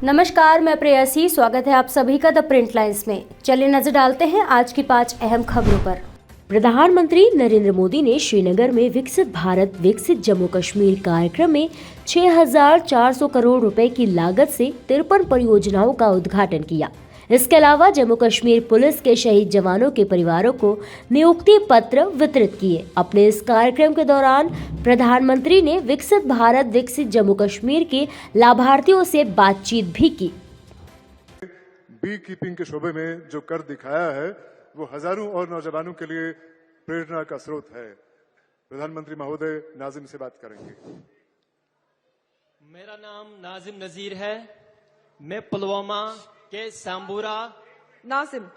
नमस्कार, मैं प्रेयसी। स्वागत है आप सभी का द प्रिंट लाइन्स में। चलिए नजर डालते हैं आज की 5 अहम खबरों पर। प्रधानमंत्री नरेंद्र मोदी ने श्रीनगर में विकसित भारत विकसित जम्मू कश्मीर कार्यक्रम में 6,400 करोड़ रुपए की लागत से 53 परियोजनाओं का उद्घाटन किया। इसके अलावा जम्मू कश्मीर पुलिस के शहीद जवानों के परिवारों को नियुक्ति पत्र वितरित किए। अपने इस कार्यक्रम के दौरान प्रधानमंत्री ने विकसित भारत विकसित जम्मू कश्मीर के लाभार्थियों से बातचीत भी की। बी कीपिंग के शोबे में जो कर दिखाया है वो हजारों और नौजवानों के लिए प्रेरणा का स्रोत है। प्रधानमंत्री महोदय नाजिम से बात करेंगे। मेरा नाम नाजिम नजीर है। मैं पुलवामा के सांबूरा। नाजिम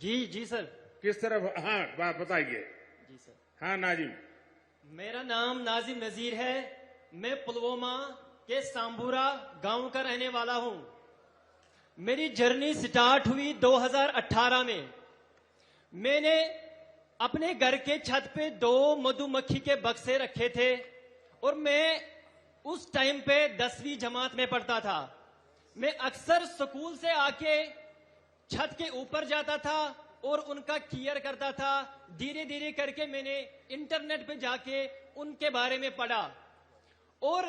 जी जी सर। किस तरफ? हाँ बताइए। जी सर। हाँ नाजिम, मेरा नाम नाजिम नजीर है। मैं पुलवामा के सांबूरा गांव का रहने वाला हूं। मेरी जर्नी स्टार्ट हुई 2018 में। मैंने अपने घर के छत पे 2 मधुमक्खी के बक्से रखे थे और मैं उस टाइम पे 10वीं जमात में पढ़ता था। मैं अक्सर स्कूल से आके छत के ऊपर जाता था और उनका केयर करता था। धीरे धीरे करके मैंने इंटरनेट पे जाके उनके बारे में पढ़ा और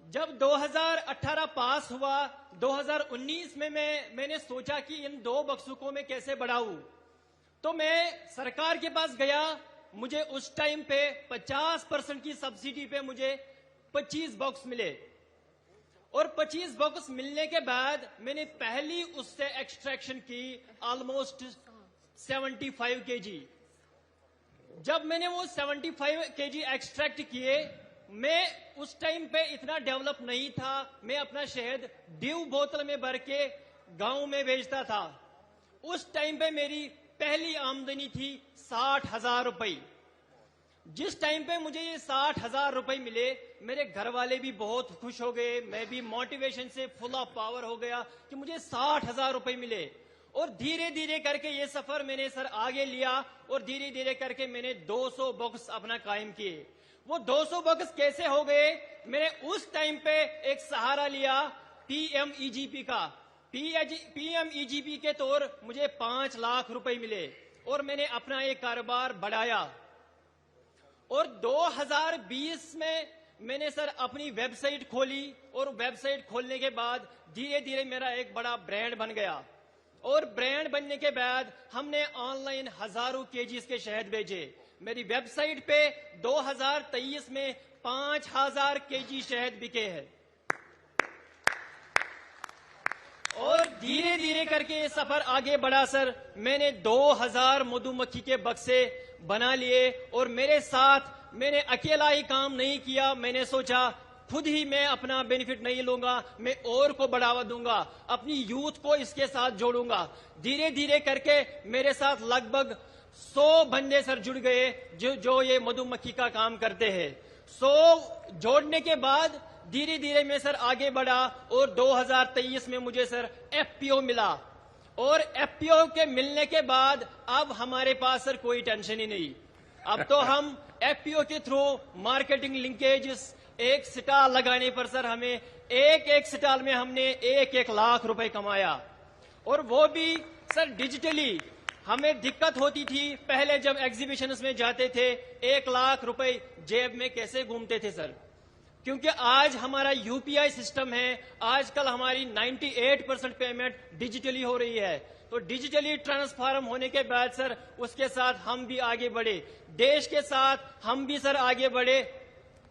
जब 2018 पास हुआ, 2019 में मैंने सोचा कि इन 2 बक्सों में कैसे बढ़ाऊं। तो मैं सरकार के पास गया। मुझे उस टाइम पे 50% की सब्सिडी पे मुझे 25 बॉक्स मिले और 25 बॉक्स मिलने के बाद मैंने पहली उससे एक्सट्रैक्शन की ऑलमोस्ट 75 केजी। जब मैंने वो 75 केजी एक्सट्रैक्ट किए, मैं उस टाइम पे इतना डेवलप नहीं था। मैं अपना शहद ड्यू बोतल में भर के गांव में बेचता था। उस टाइम पे मेरी पहली आमदनी थी 60,000 रुपए। जिस टाइम पे मुझे ये 60,000 रुपए मिले, मेरे घर वाले भी बहुत खुश हो गए। मैं भी मोटिवेशन से फुल ऑफ पावर हो गया कि मुझे 60,000 रुपए मिले। और धीरे धीरे करके ये सफर मैंने सर आगे लिया और धीरे धीरे करके मैंने 200 बॉक्स अपना कायम किए। वो 200 बॉक्स कैसे हो गए? मैंने उस टाइम पे एक सहारा लिया PMEGP का। PMEGP के तौर मुझे 5 लाख रुपए मिले और मैंने अपना एक कारोबार बढ़ाया। और 2020 में मैंने सर अपनी वेबसाइट खोली और वेबसाइट खोलने के बाद धीरे धीरे मेरा एक बड़ा ब्रांड बन गया। और ब्रांड बनने के बाद हमने ऑनलाइन हजारों केजीज के शहद भेजे। मेरी वेबसाइट पे 2023 में 5,000 केजी शहद बिके हैं। और धीरे धीरे करके ये सफर आगे बढ़ा सर। मैंने 2000 मधुमक्खी के बक्से बना लिए और मेरे साथ मैंने अकेला ही काम नहीं किया। मैंने सोचा खुद ही मैं अपना बेनिफिट नहीं लूंगा, मैं और को बढ़ावा दूंगा, अपनी यूथ को इसके साथ जोड़ूंगा। धीरे धीरे करके मेरे साथ लगभग 100 बंदे सर जुड़ गए जो ये मधुमक्खी का काम करते हैं। 100 जोड़ने के बाद धीरे धीरे मैं सर आगे बढ़ा और 2023 में मुझे सर FPO मिला। और FPO के मिलने के बाद अब हमारे पास सर कोई टेंशन ही नहीं। अब तो हम FPO के थ्रू मार्केटिंग लिंकेज, एक स्टॉल लगाने पर सर हमें एक स्टॉल में हमने 1-1 लाख रुपए कमाया। और वो भी सर डिजिटली। हमें दिक्कत होती थी पहले जब एग्जीबिशंस में जाते थे, 1 लाख रुपए जेब में कैसे घूमते थे सर, क्योंकि आज हमारा UPI सिस्टम है। आजकल हमारी 98% पेमेंट डिजिटली हो रही है। तो डिजिटली ट्रांसफॉर्म होने के बाद सर उसके साथ हम भी आगे बढ़े, देश के साथ हम भी सर आगे बढ़े।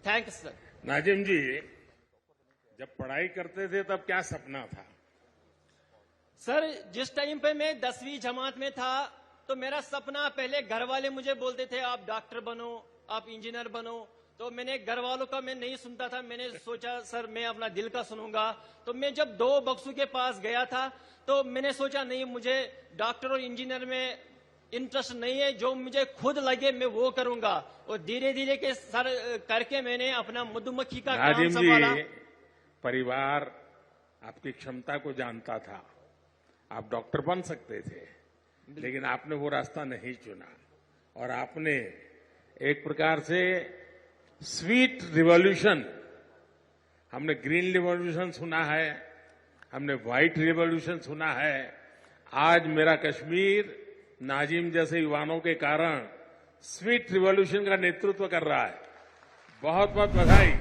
Thanks sir. नाजिम जी, जब पढ़ाई करते थे तब क्या सपना था? सर जिस टाइम पे मैं 10वीं जमात में था तो मेरा सपना, पहले घर वाले मुझे बोलते थे आप डॉक्टर बनो, आप इंजीनियर बनो। तो मैंने घर वालों का मैं नहीं सुनता था। मैंने सोचा सर मैं अपना दिल का सुनूंगा। तो मैं जब 2 बक्सों के पास गया था तो मैंने सोचा नहीं, मुझे डॉक्टर और इंजीनियर में इंटरेस्ट नहीं है, जो मुझे खुद लगे मैं वो करूंगा। और धीरे धीरे के सर करके मैंने अपना मधुमक्खी का काम संभाला। परिवार आपकी क्षमता को जानता था, आप डॉक्टर बन सकते थे, लेकिन आपने वो रास्ता नहीं चुना और आपने एक प्रकार से स्वीट रिवॉल्यूशन, हमने ग्रीन रिवॉल्यूशन सुना है, हमने व्हाइट रिवॉल्यूशन सुना है। आज मेरा कश्मीर नाजिम जैसे युवाओं के कारण स्वीट रिवॉल्यूशन का नेतृत्व कर रहा है। बहुत बहुत बधाई।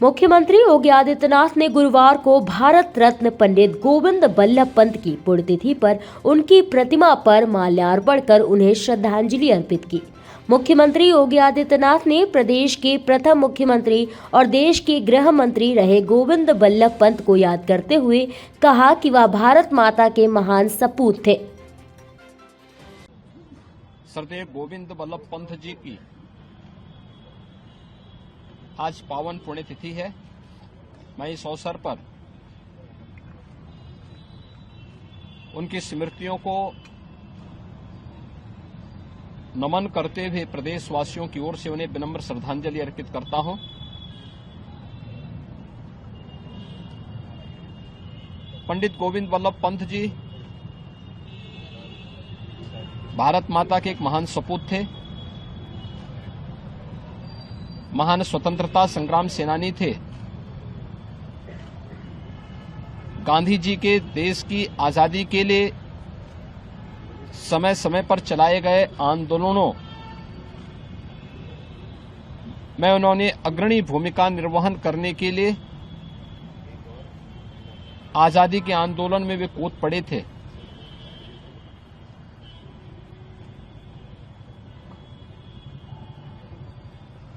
मुख्यमंत्री योगी आदित्यनाथ ने गुरुवार को भारत रत्न पंडित गोविंद बल्लभ पंत की पुण्यतिथि पर उनकी प्रतिमा पर माल्यार्पण कर उन्हें श्रद्धांजलि अर्पित की। मुख्यमंत्री योगी आदित्यनाथ ने प्रदेश के प्रथम मुख्यमंत्री और देश के गृह मंत्री रहे गोविंद बल्लभ पंत को याद करते हुए कहा कि वह भारत माता के महान सपूत थे। सरदेव गोविंद बल्लभ पंत जी की आज पावन पुण्यतिथि है। मैं इस अवसर पर उनकी स्मृतियों को नमन करते हुए प्रदेशवासियों की ओर से उन्हें विनम्र श्रद्धांजलि अर्पित करता हूं। पंडित गोविंद बल्लभ पंत जी भारत माता के एक महान सपूत थे, महान स्वतंत्रता संग्राम सेनानी थे। गांधी जी के देश की आजादी के लिए समय समय पर चलाए गए आंदोलनों में उन्होंने अग्रणी भूमिका निर्वहन करने के लिए आजादी के आंदोलन में वे कूद पड़े थे।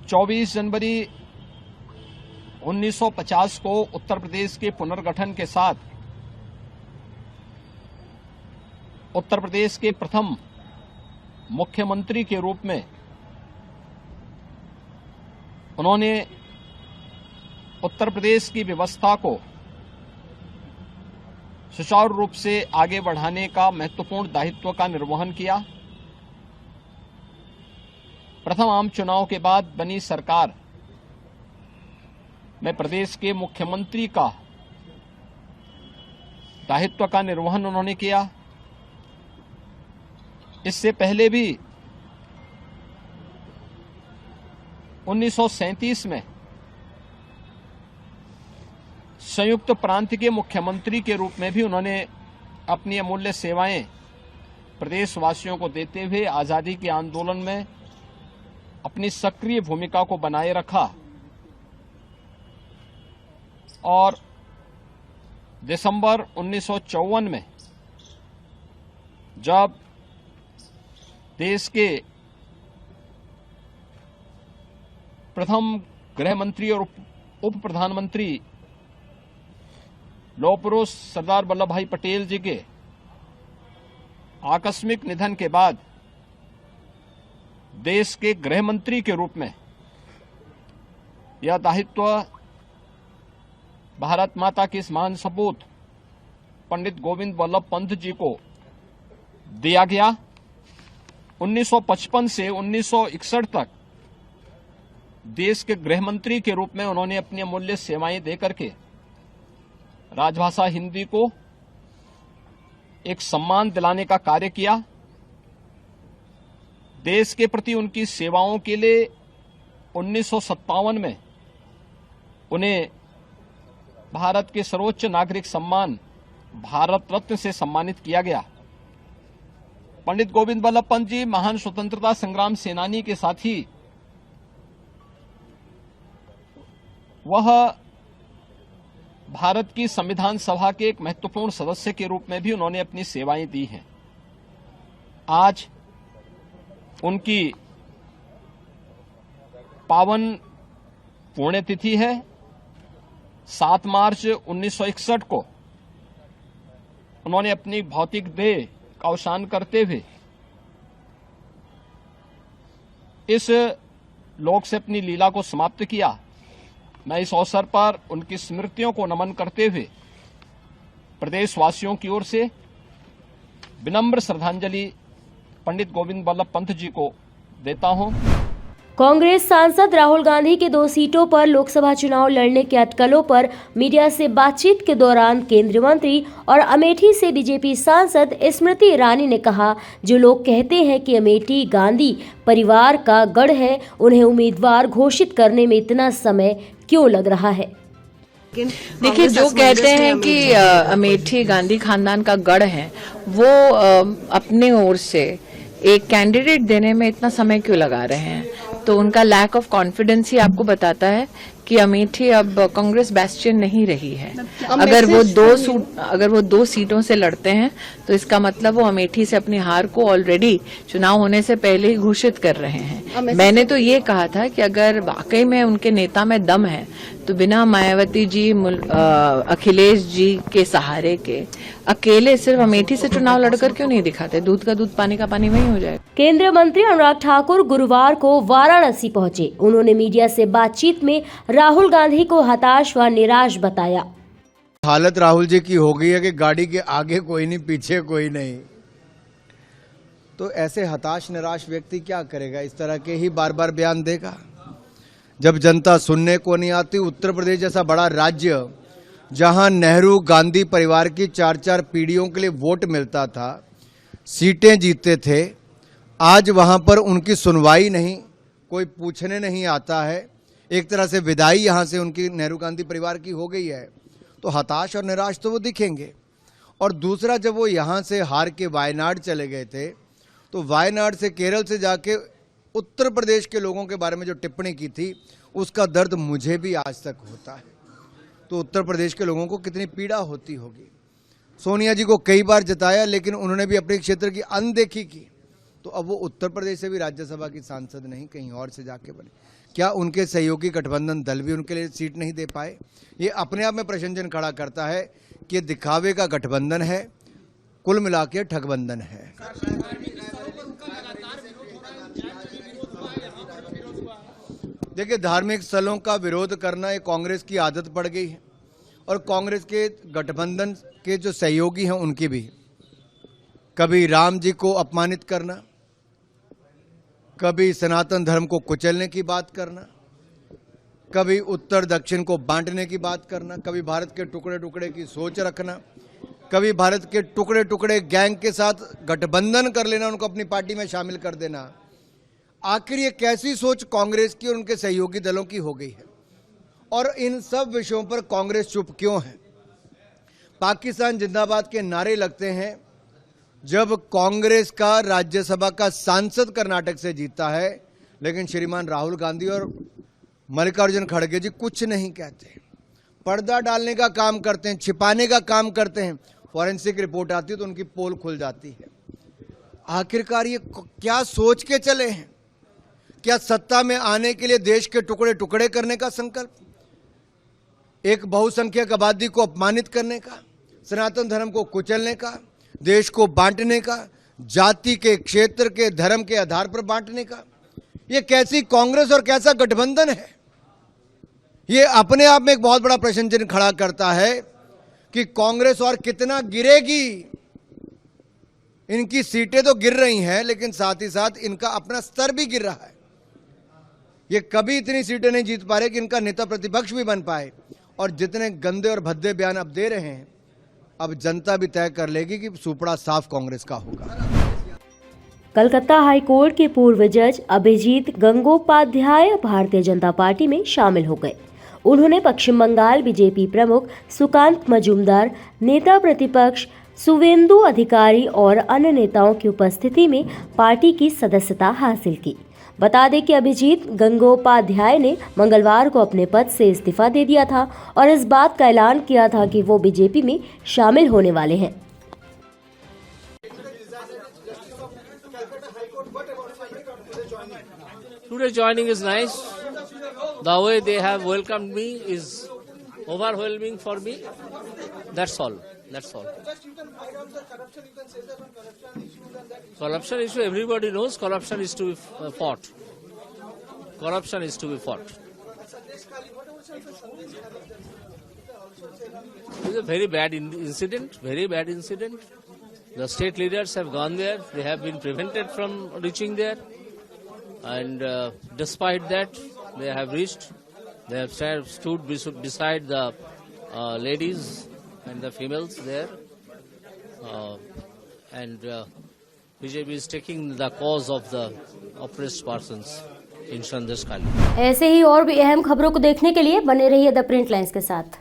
चौबीस जनवरी 1950 को उत्तर प्रदेश के पुनर्गठन के साथ उत्तर प्रदेश के प्रथम मुख्यमंत्री के रूप में उन्होंने उत्तर प्रदेश की व्यवस्था को सुचारू रूप से आगे बढ़ाने का महत्वपूर्ण दायित्व का निर्वहन किया। प्रथम आम चुनाव के बाद बनी सरकार में प्रदेश के मुख्यमंत्री का दायित्व का निर्वहन उन्होंने किया। इससे पहले भी 1937 में संयुक्त प्रांत के मुख्यमंत्री के रूप में भी उन्होंने अपनी अमूल्य सेवाएं प्रदेशवासियों को देते हुए आजादी के आंदोलन में अपनी सक्रिय भूमिका को बनाए रखा और दिसंबर 1954 में जब देश के प्रथम गृह मंत्री और उप प्रधानमंत्री लौह पुरुष सरदार वल्लभ भाई पटेल जी के आकस्मिक निधन के बाद देश के गृह मंत्री के रूप में यह दायित्व भारत माता के इस महान सपूत पंडित गोविंद बल्लभ पंत जी को दिया गया। 1955 से 1961 तक देश के गृह मंत्री के रूप में उन्होंने अपनी अमूल्य सेवाएं देकर के राजभाषा हिंदी को एक सम्मान दिलाने का कार्य किया। देश के प्रति उनकी सेवाओं के लिए 1957 में उन्हें भारत के सर्वोच्च नागरिक सम्मान भारत रत्न से सम्मानित किया गया। पंडित गोविंद बल्लभ पंत जी महान स्वतंत्रता संग्राम सेनानी के साथ ही वह भारत की संविधान सभा के एक महत्वपूर्ण सदस्य के रूप में भी उन्होंने अपनी सेवाएं दी हैं। आज उनकी पावन पुण्यतिथि है। 7 मार्च 1961 को उन्होंने अपनी भौतिक देह का अवसान करते हुए इस लोक से अपनी लीला को समाप्त किया। मैं इस अवसर पर उनकी स्मृतियों को नमन करते हुए प्रदेशवासियों की ओर से विनम्र श्रद्धांजलि पंडित गोविंद बल्लभ पंत जी को देता हूं। कांग्रेस सांसद राहुल गांधी के 2 सीटों पर लोकसभा चुनाव लड़ने के अटकलों पर मीडिया से बातचीत के दौरान केंद्रीय मंत्री और अमेठी से बीजेपी सांसद स्मृति ईरानी ने कहा, जो लोग कहते हैं कि अमेठी गांधी परिवार का गढ़ है, उन्हें उम्मीदवार घोषित करने में इतना समय क्यों लग रहा है। देखिए, जो कहते हैं कि अमेठी गांधी खानदान का गढ़ है, वो अपने ओर से एक कैंडिडेट देने में इतना समय क्यों लगा रहे हैं, तो उनका लैक ऑफ कॉन्फिडेंस ही आपको बताता है कि अमेठी अब कांग्रेस बेस्टियन नहीं रही है। अगर वो 2 सीटों से लड़ते हैं तो इसका मतलब वो अमेठी से अपनी हार को ऑलरेडी चुनाव होने से पहले ही घोषित कर रहे हैं। मैंने तो ये कहा था कि अगर वाकई में उनके नेता में दम है तो बिना मायावती जी, अखिलेश जी के सहारे के अकेले सिर्फ अमेठी से चुनाव लड़कर क्यों नहीं दिखाते। दूध का दूध, पानी का पानी वही हो जाएगा। केंद्रीय मंत्री अनुराग ठाकुर गुरुवार को वाराणसी पहुंचे। उन्होंने मीडिया से बातचीत में राहुल गांधी को हताश व निराश बताया। हालत राहुल जी की हो गई है कि गाड़ी के आगे कोई नहीं, पीछे कोई नहीं। तो ऐसे हताश निराश व्यक्ति क्या करेगा? इस तरह के ही बार बार बयान देगा। जब जनता सुनने को नहीं आती, उत्तर प्रदेश जैसा बड़ा राज्य जहां नेहरू गांधी परिवार की 4-4 पीढ़ियों के लिए वोट मिलता था, सीटें जीतते थे, आज वहां पर उनकी सुनवाई नहीं, कोई पूछने नहीं आता है। एक तरह से विदाई यहां से उनकी नेहरू गांधी परिवार की हो गई है। तो हताश और निराश तो वो दिखेंगे। और दूसरा, जब वो यहां से हार के वायनाड चले गए थे, तो वायनाड से केरल से जाके उत्तर प्रदेश के लोगों के बारे में जो टिप्पणी की थी, उसका दर्द मुझे भी आज तक होता है। तो उत्तर प्रदेश के लोगों को कितनी पीड़ा होती होगी। सोनिया जी को कई बार जिताया, लेकिन उन्होंने भी अपने क्षेत्र की अनदेखी की। तो अब वो उत्तर प्रदेश से भी राज्यसभा की सांसद नहीं, कहीं और से जाके बने। क्या उनके सहयोगी गठबंधन दल भी उनके लिए सीट नहीं दे पाए? ये अपने आप में प्रश्नचिन्ह खड़ा करता है कि दिखावे का गठबंधन है, कुल मिला के ठगबंधन है। देखिए, धार्मिक स्थलों का विरोध करना ये कांग्रेस की आदत पड़ गई है, और कांग्रेस के गठबंधन के जो सहयोगी हैं उनकी भी। कभी राम जी को अपमानित करना, कभी सनातन धर्म को कुचलने की बात करना, कभी उत्तर दक्षिण को बांटने की बात करना, कभी भारत के टुकड़े टुकड़े की सोच रखना, कभी भारत के टुकड़े टुकड़े गैंग के साथ गठबंधन कर लेना, उनको अपनी पार्टी में शामिल कर देना। आखिर ये कैसी सोच कांग्रेस की और उनके सहयोगी दलों की हो गई है? और इन सब विषयों पर कांग्रेस चुप क्यों है? पाकिस्तान जिंदाबाद के नारे लगते हैं जब कांग्रेस का राज्यसभा का सांसद कर्नाटक से जीता है, लेकिन श्रीमान राहुल गांधी और मल्लिकार्जुन खड़गे जी कुछ नहीं कहते, पर्दा डालने का काम करते हैं, छिपाने का काम करते हैं। फॉरेंसिक रिपोर्ट आती है तो उनकी पोल खुल जाती है। आखिरकार ये क्या सोच के चले हैं? क्या सत्ता में आने के लिए देश के टुकड़े टुकड़े करने का संकल्प, एक बहुसंख्यक आबादी को अपमानित करने का, सनातन धर्म को कुचलने का, देश को बांटने का, जाति के, क्षेत्र के, धर्म के आधार पर बांटने का? ये कैसी कांग्रेस और कैसा गठबंधन है? ये अपने आप में एक बहुत बड़ा प्रश्न चिन्ह खड़ा करता है कि कांग्रेस और कितना गिरेगी। इनकी सीटें तो गिर रही हैं, लेकिन साथ ही साथ इनका अपना स्तर भी गिर रहा है। ये कभी इतनी सीटें नहीं जीत पा रहे कि इनका नेता प्रतिपक्ष भी बन पाए। और जितने गंदे और भद्दे बयान अब दे रहे हैं, अब जनता भी तय कर लेगी कि सुपड़ा साफ कांग्रेस का होगा। कलकत्ता हाई कोर्ट के पूर्व जज अभिजीत गंगोपाध्याय भारतीय जनता पार्टी में शामिल हो गए। उन्होंने पश्चिम बंगाल बीजेपी प्रमुख सुकांत मजूमदार, नेता प्रतिपक्ष सुवेंदु अधिकारी और अन्य नेताओं की उपस्थिति में पार्टी की सदस्यता हासिल की। बता दें कि अभिजीत गंगोपाध्याय ने मंगलवार को अपने पद से इस्तीफा दे दिया था और इस बात का ऐलान किया था कि वो बीजेपी में शामिल होने वाले हैं। Today's joining is nice. The way they have welcomed me is overwhelming for me. That's all. That's all. Corruption issue, everybody knows corruption is to be fought. Corruption is to be fought. It is a very bad incident, very bad incident. The state leaders have gone there. They have been prevented from reaching there. and despite that, they have reached. They have stood beside the ladies and the females there, and BJP is taking the cause of the oppressed persons in Sandesh Khali. ऐसे ही और भी अहम खबरों को देखने के लिए बने रहिए द प्रिंट लाइन्स के साथ।